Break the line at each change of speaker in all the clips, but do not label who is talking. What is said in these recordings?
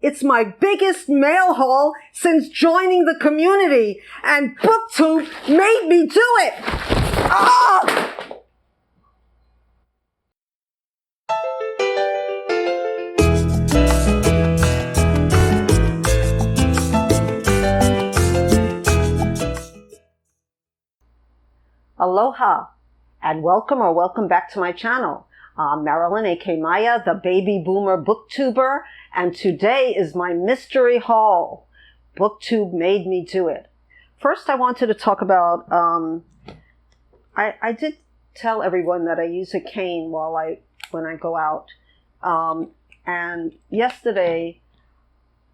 It's my biggest mail haul since joining the community, and Booktube made me do it. Ah! Aloha, and welcome back to my channel. I'm Marilyn, aka Maya, the baby boomer booktuber, and today is my mystery haul. Booktube made me do it. First, I wanted to talk about, I did tell everyone that I use a cane when I go out. And yesterday,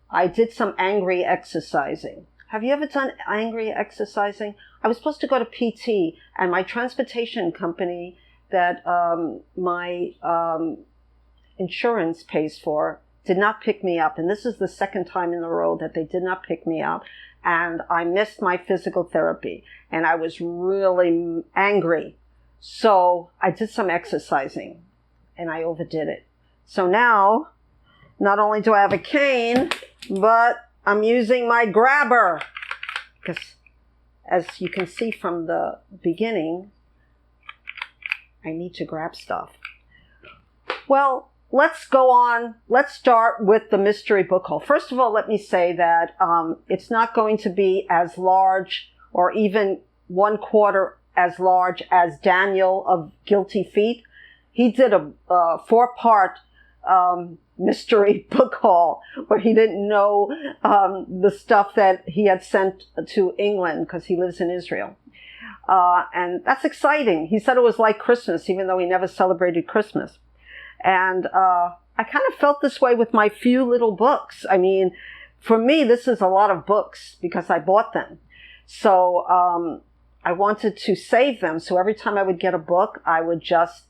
I did some angry exercising. Have you ever done angry exercising? I was supposed to go to PT, and my transportation company that my insurance pays for did not pick me up. And this is the second time in a row that they did not pick me up. And I missed my physical therapy, and I was really angry. So I did some exercising, and I overdid it. So now, not only do I have a cane, but I'm using my grabber, because as you can see from the beginning, I need to grab stuff. Well, let's go on. Let's start with the mystery book haul. First of all, let me say that it's not going to be as large or even 1/4 as large as Daniel of Guilty Feet. He did a 4-part mystery book haul where he didn't know the stuff that he had sent to England because he lives in Israel. And that's exciting. He said it was like Christmas, even though he never celebrated Christmas. And I kind of felt this way with my few little books. I mean, for me, this is a lot of books because I bought them. So I wanted to save them. So every time I would get a book, I would just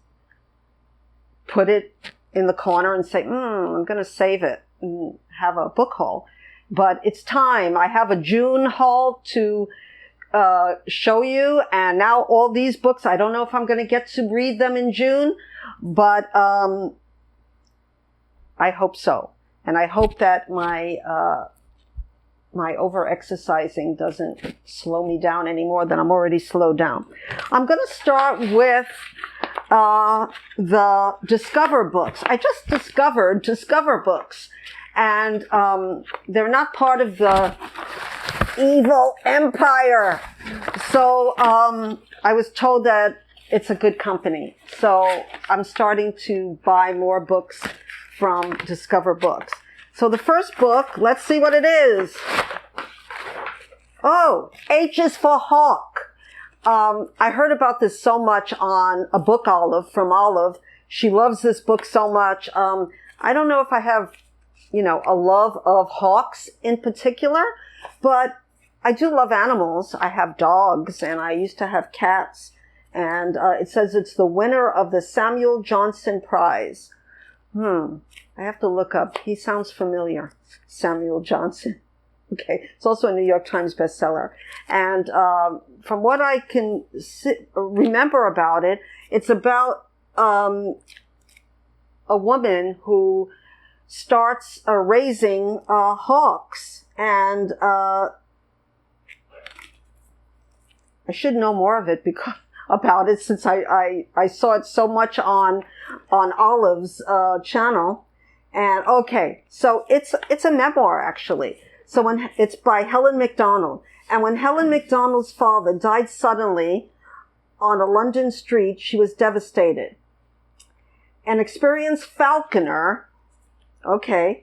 put it in the corner and say, I'm going to save it and have a book haul. But it's time. I have a June haul to show you. And now all these books, I don't know if I'm going to get to read them in June, but I hope so. And I hope that my over-exercising doesn't slow me down any more than I'm already slowed down. I'm going to start with the Discover books. I just discovered Discover books, and they're not part of the evil empire. So I was told that it's a good company. So I'm starting to buy more books from Discover Books. So the first book, let's see what it is. Oh, H is for Hawk. I heard about this so much on Abookolive from Olive. She loves this book so much. I don't know if I have, a love of hawks in particular, but I do love animals. I have dogs, and I used to have cats. And it says it's the winner of the Samuel Johnson Prize. I have to look up. He sounds familiar. Samuel Johnson. Okay. It's also a New York Times bestseller. And from what I can remember about it, it's about a woman who starts raising hawks. And I should know more of it about it since I saw it so much on Olive's channel. And okay, so it's a memoir actually. So it's by Helen Macdonald. And when Helen Macdonald's father died suddenly on a London street, she was devastated. An experienced falconer,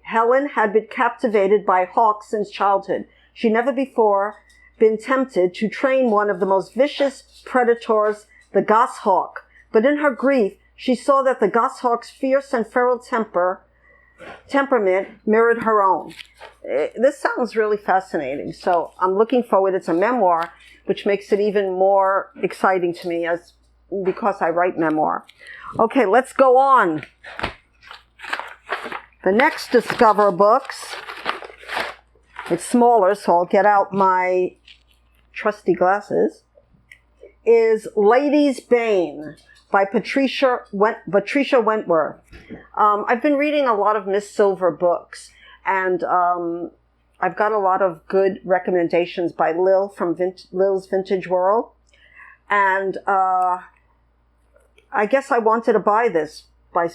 Helen had been captivated by hawks since childhood. She never before been tempted to train one of the most vicious predators, the goshawk. But in her grief, she saw that the goshawk's fierce and feral temperament mirrored her own. This sounds really fascinating. So I'm looking forward. It's a memoir, which makes it even more exciting to me because I write memoir. Okay, let's go on. The next Discover books, it's smaller, so I'll get out my trusty glasses, is Lady's Bane by Patricia Wentworth. I've been reading a lot of Miss Silver books, And I've got a lot of good recommendations by Lil from Lil's Vintage World. And I guess I wanted to buy this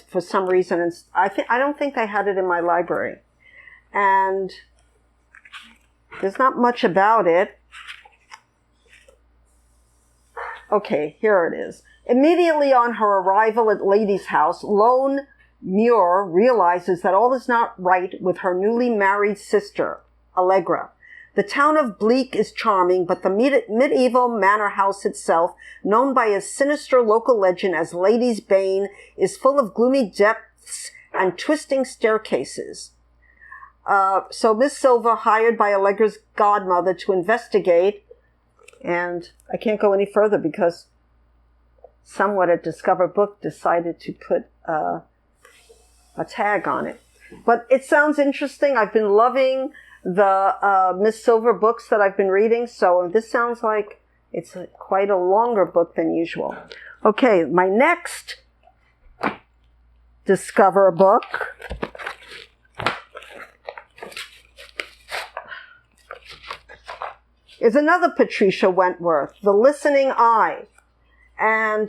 for some reason. And I don't think they had it in my library. And there's not much about it. Okay, here it is. Immediately on her arrival at Lady's house, Lone Muir realizes that all is not right with her newly married sister, Allegra. The town of Bleak is charming, but the medieval manor house itself, known by a sinister local legend as Lady's Bane, is full of gloomy depths and twisting staircases. So Miss Silver, hired by Allegra's godmother to investigate, and I can't go any further because someone at Discover Book decided to put a tag on it. But it sounds interesting. I've been loving the Miss Silver books that I've been reading, so this sounds like it's quite a longer book than usual. Okay, my next Discover book is another Patricia Wentworth, The Listening Eye. And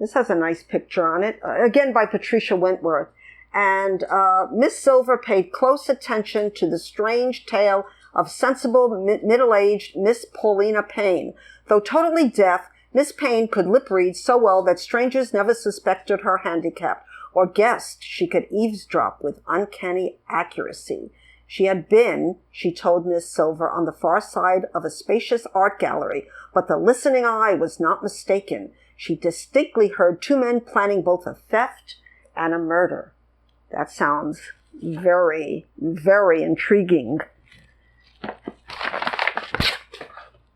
this has a nice picture on it, again by Patricia Wentworth. And Miss Silver paid close attention to the strange tale of sensible, middle-aged Miss Paulina Payne. Though totally deaf, Miss Payne could lip-read so well that strangers never suspected her handicap or guessed she could eavesdrop with uncanny accuracy. She had been, she told Miss Silver, on the far side of a spacious art gallery, but the listening eye was not mistaken. She distinctly heard two men planning both a theft and a murder. That sounds very, very intriguing.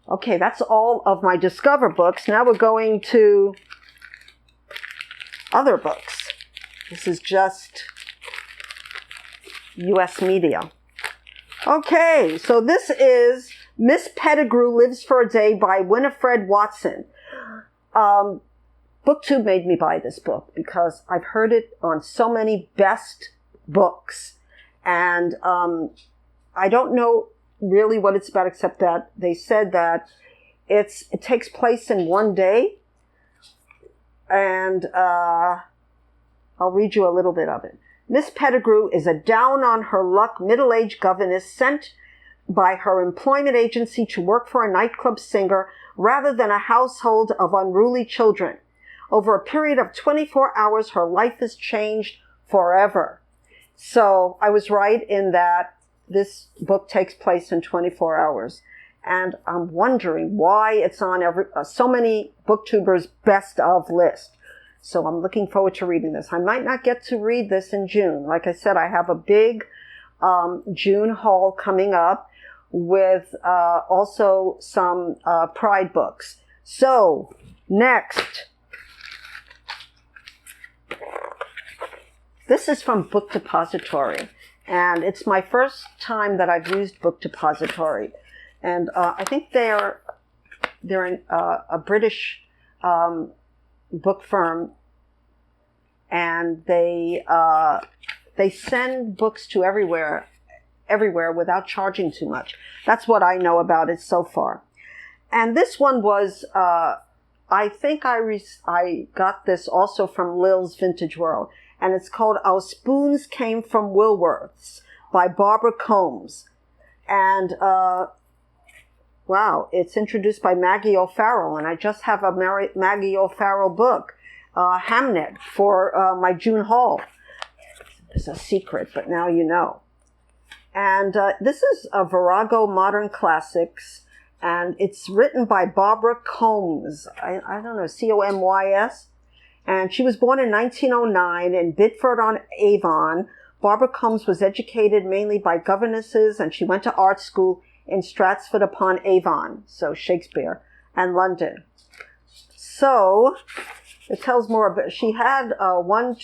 Okay, that's all of my Discover books. Now we're going to other books. This is just U.S. media. Okay, so this is Miss Pettigrew Lives for a Day by Winifred Watson. Booktube made me buy this book because I've heard it on so many best books. And I don't know really what it's about, except that they said that it takes place in one day. And I'll read you a little bit of it. Miss Pettigrew is a down-on-her-luck middle-aged governess sent by her employment agency to work for a nightclub singer rather than a household of unruly children. Over a period of 24 hours, her life is changed forever. So I was right in that this book takes place in 24 hours. And I'm wondering why it's on so many Booktubers' best of list. So I'm looking forward to reading this. I might not get to read this in June. Like I said, I have a big June haul coming up with also some Pride books. So next, this is from Book Depository. And it's my first time that I've used Book Depository. And I think they're a British book firm, and they send books to everywhere without charging too much. That's what I know about it so far. And this one was, I think I got this also from Lil's Vintage World, and it's called Our Spoons Came from Woolworths by Barbara Comyns. And wow, it's introduced by Maggie O'Farrell, and I just have a Maggie O'Farrell book, Hamnet, for my June haul. It's a secret, but now you know. And this is a Virago Modern Classics, and it's written by Barbara Comyns. I don't know, Comys. And she was born in 1909 in Bidford-on-Avon. Barbara Comyns was educated mainly by governesses, and she went to art school in Stratford-upon-Avon, so Shakespeare, and London. So it tells more about, she had about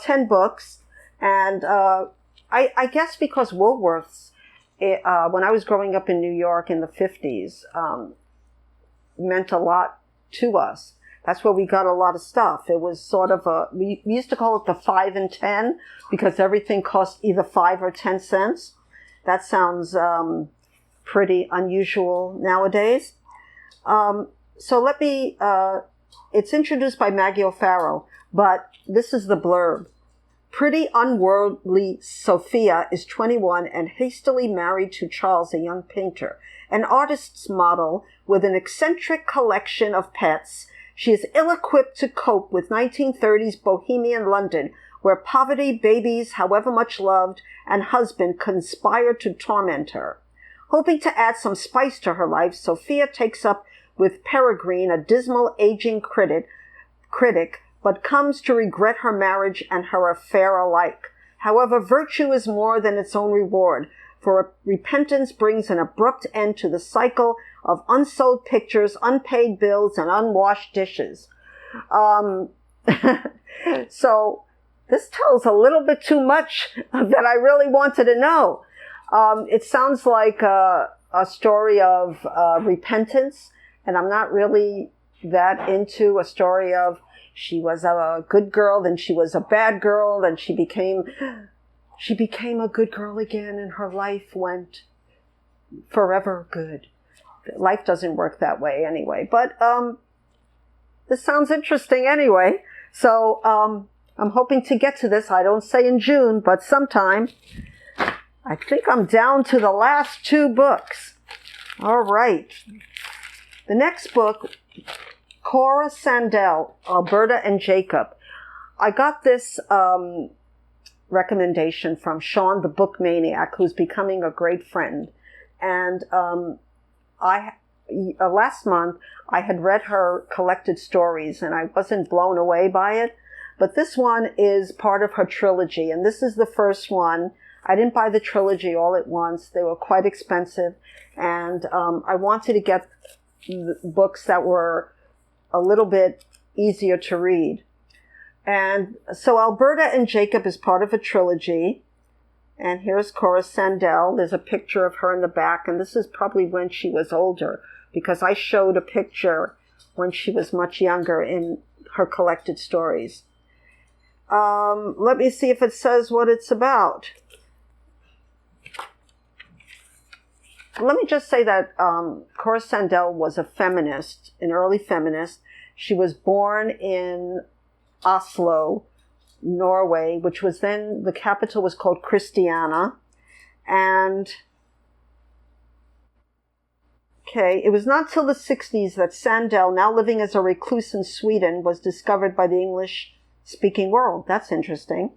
10 books, and I guess because Woolworths, when I was growing up in New York in the 50s, meant a lot to us. That's where we got a lot of stuff. It was sort of we used to call it the 5 and 10 because everything cost either 5 or 10 cents. That sounds pretty unusual nowadays. So let me, it's introduced by Maggie O'Farrell, but this is the blurb. Pretty unworldly Sophia is 21 and hastily married to Charles, a young painter, an artist's model with an eccentric collection of pets. She is ill-equipped to cope with 1930s bohemian London, where poverty, babies, however much loved, and husband conspire to torment her. Hoping to add some spice to her life, Sophia takes up with Pettigrew, a dismal aging critic, but comes to regret her marriage and her affair alike. However, virtue is more than its own reward, for repentance brings an abrupt end to the cycle of unsold pictures, unpaid bills, and unwashed dishes. So this tells a little bit too much that I really wanted to know. It sounds like a story of repentance, and I'm not really that into a story of she was a good girl, then she was a bad girl, then she became a good girl again, and her life went forever good. Life doesn't work that way anyway. But this sounds interesting anyway. So I'm hoping to get to this. I don't say in June, but sometime. I think I'm down to the last 2 books. All right. The next book, Cora Sandel, Alberta and Jacob. I got this recommendation from Shawn, the book maniac, who's becoming a great friend. And last month, I had read her collected stories, and I wasn't blown away by it. But this one is part of her trilogy, and this is the first one. I didn't buy the trilogy all at once. They were quite expensive, and I wanted to get books that were a little bit easier to read. And so Alberta and Jacob is part of a trilogy. And here's Cora Sandel. There's a picture of her in the back, and this is probably when she was older, because I showed a picture when she was much younger in her collected stories. Let me see if it says what it's about. Let me just say that Cora Sandel was a feminist, an early feminist. She was born in Oslo, Norway, which was then, the capital was called Christiania. And, it was not till the 60s that Sandel, now living as a recluse in Sweden, was discovered by the English-speaking world. That's interesting.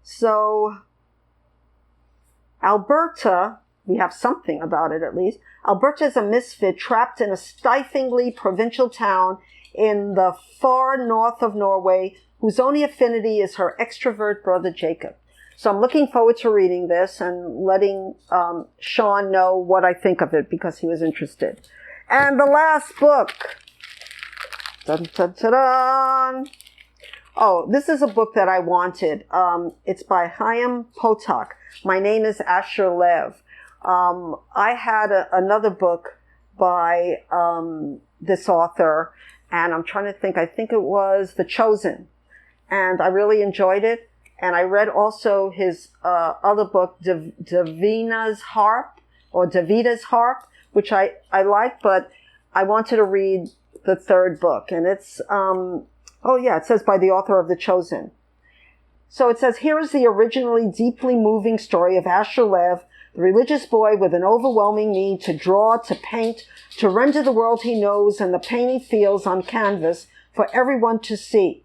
So, Alberta, we have something about it at least. Alberta is a misfit trapped in a stiflingly provincial town in the far north of Norway, whose only affinity is her extrovert brother Jacob. So I'm looking forward to reading this and letting Shawn know what I think of it, because he was interested. And the last book. Dun, dun, dun, dun. Oh, this is a book that I wanted. It's by Chaim Potok. My name is Asher Lev. I had another book by this author, and I'm trying to think. I think it was The Chosen, and I really enjoyed it. And I read also his other book, Davina's Harp, or Davita's Harp, which I liked, but I wanted to read the third book. And it's, it says by the author of The Chosen. So it says, here is the originally deeply moving story of Asher Lev, the religious boy with an overwhelming need to draw, to paint, to render the world he knows and the pain he feels on canvas for everyone to see.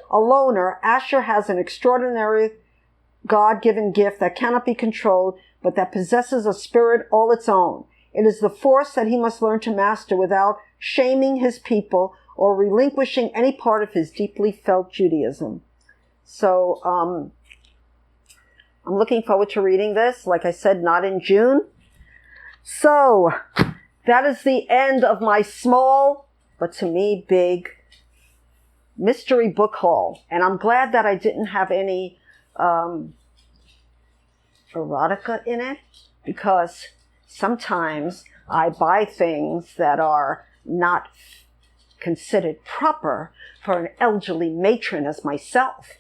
A loner, Asher has an extraordinary God-given gift that cannot be controlled, but that possesses a spirit all its own. It is the force that he must learn to master without shaming his people or relinquishing any part of his deeply felt Judaism. So, I'm looking forward to reading this. Like I said, not in June. So, that is the end of my small, but to me, big mystery book haul. And I'm glad that I didn't have any erotica in it, because sometimes I buy things that are not considered proper for an elderly matron as myself.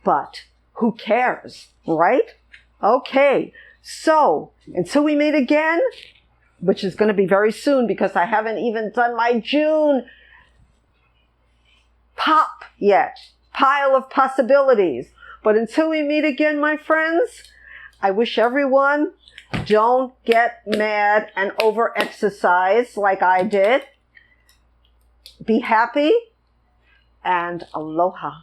But who cares, right? Okay, so until we meet again, which is going to be very soon because I haven't even done my June pop yet. Pile of possibilities. But until we meet again, my friends, I wish everyone don't get mad and over-exercise like I did. Be happy and aloha.